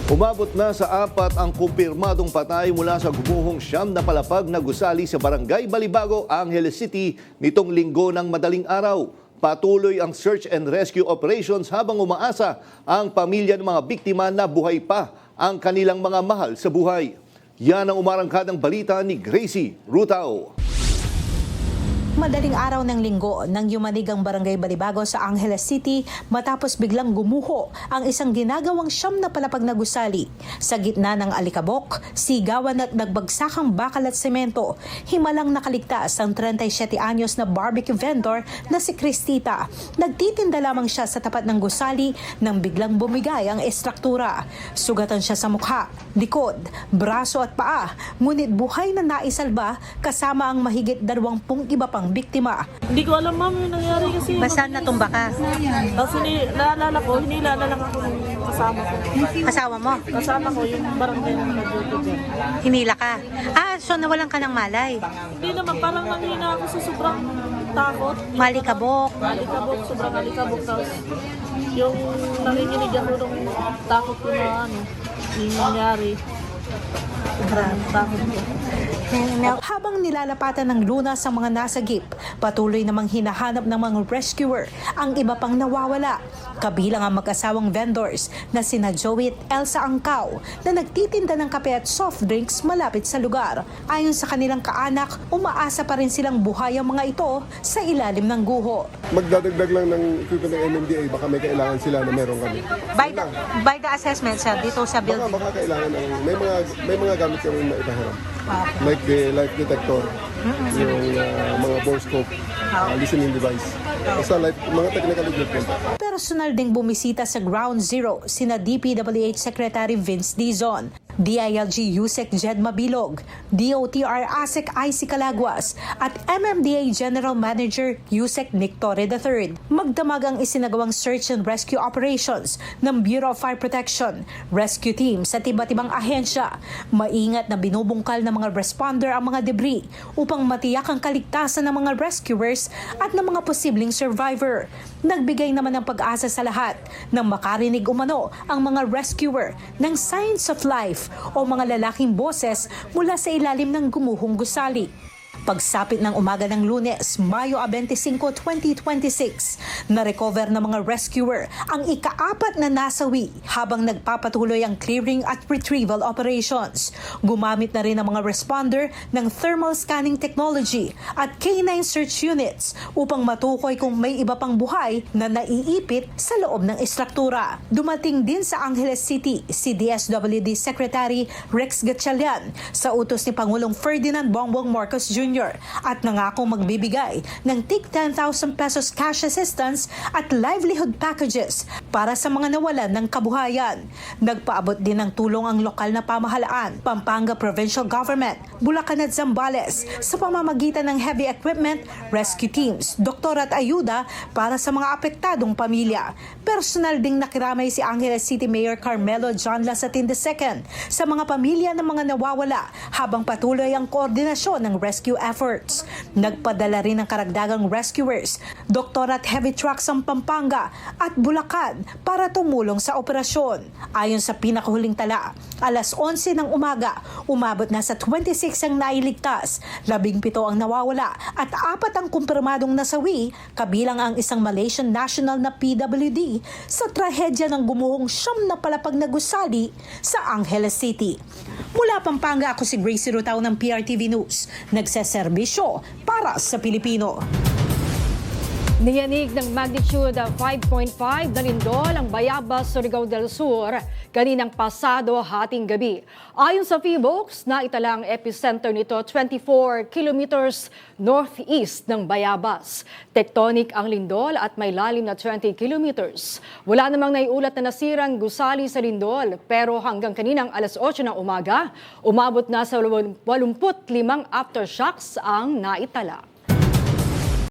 Umabot na sa 4 ang kumpirmadong patay mula sa gumuhong siyam na palapag na gusali sa Barangay Balibago, Angeles City nitong linggo ng madaling araw. Patuloy ang search and rescue operations habang umaasa ang pamilya ng mga biktima na buhay pa ang kanilang mga mahal sa buhay. Yan ang umarangkadang balita ni Gracie Rutao. Madaling araw ng linggo nang yumanig ang Barangay Balibago sa Angeles City matapos biglang gumuho ang isang ginagawang siyam na palapag na gusali. Sa gitna ng alikabok, sigawan at nagbagsakang bakal at semento, himalang nakaligtas ang 37 anyos na barbecue vendor na si Cristita. Nagtitinda lamang siya sa tapat ng gusali nang biglang bumigay ang estruktura. Sugatan siya sa mukha, likod, braso at paa, ngunit buhay na naisalba kasama ang mahigit 20 iba pang biktima. Hindi ko alam, ma'am, yung nangyari kasi. Basta natumba ka? Kasi naalala ko, hinilala lang ako ng kasama ko. Asawa mo? Kasama ko yung barangay na nag-duty dyan. Hinila ka? So nawalan ka ng malay? Hindi naman, parang nanghina ako sa sobrang takot. Malikabok? Alikabok, sobrang alikabok. Tapos yung nanginginig ako nung takot ko na yung nangyari. Sobrang takot ko. Habang nilalapatan ng lunas ang mga nasagip, patuloy namang hinahanap ng mga rescuer ang iba pang nawawala. Kabilang ang mag-asawang vendors na sina Joey at Elsa Angkaw na nagtitinda ng kape at soft drinks malapit sa lugar. Ayon sa kanilang kaanak, umaasa pa rin silang buhay ang mga ito sa ilalim ng guho. Magdadagdag lang ng equipment ng MMDA, baka may kailangan sila na meron kami. By the assessment, sir, dito sa Baka kailangan ng, may mga gamit kami na ipaharap. Like the light detector, yung mga bore scope, listening device. Basta mga technical equipment. Personal ding bumisita sa Ground Zero sina DPWH Secretary Vince Dizon, DILG Yusek Jed Mabilog, DOTR ASEC IC Calaguas at MMDA General Manager Yusek Nick Torre III. Magdamag ang isinagawang search and rescue operations ng Bureau of Fire Protection, rescue teams at iba't ibang ahensya. Maingat na binubungkal ng mga responder ang mga debris upang matiyak ang kaligtasan ng mga rescuers at ng mga posibleng survivor. Nagbigay naman ng pag-asa sa lahat nang makarinig umano ang mga rescuer ng signs of life o mga lalaking boses mula sa ilalim ng gumuhong gusali. Pagsapit ng umaga ng Lunes, Mayo 25, 2026, na-recover ng mga rescuer ang ika-4 na nasawi habang nagpapatuloy ang clearing at retrieval operations. Gumamit na rin ang mga responder ng thermal scanning technology at K9 search units upang matukoy kung may iba pang buhay na naiipit sa loob ng estruktura. Dumating din sa Angeles City si DSWD Secretary Rex Gatchalian sa utos ni Pangulong Ferdinand Bongbong Marcos Jr. at nangakong magbibigay ng tig 10,000 pesos cash assistance at livelihood packages para sa mga nawalan ng kabuhayan. Nagpaabot din ng tulong ang lokal na pamahalaan, Pampanga Provincial Government, Bulacan at Zambales sa pamamagitan ng heavy equipment, rescue teams, doktor at ayuda para sa mga apektadong pamilya. Personal ding nakiramay si Angeles City Mayor Carmelo John Lasatin II sa mga pamilya ng mga nawawala habang patuloy ang koordinasyon ng rescue efforts. Nagpadala rin ng karagdagang rescuers, doktor at heavy trucks ang Pampanga at Bulacan para tumulong sa operasyon. Ayon sa pinakahuling tala, alas 11 ng umaga, umabot na sa 26 ang nailigtas, 17 ang nawawala at 4 ang kumpirmadong nasawi, kabilang ang isang Malaysian national na PWD sa trahedya ng gumuhong siyam na palapag na gusali sa Angeles City. Mula Pampanga, ako si Gracie Rutao ng PRTV News. Nagseserbisyo para sa Pilipino. Niyanig ng magnitude 5.5 na lindol ang Bayabas, Surigao del Sur kaninang pasado hating gabi. Ayon sa PHIVOLCS, naitala ang epicenter nito 24 kilometers northeast ng Bayabas. Tectonic ang lindol at may lalim na 20 kilometers. Wala namang naiulat na nasirang gusali sa lindol, pero hanggang kaninang alas 8 ng umaga, umabot na sa 85 aftershocks ang naitala.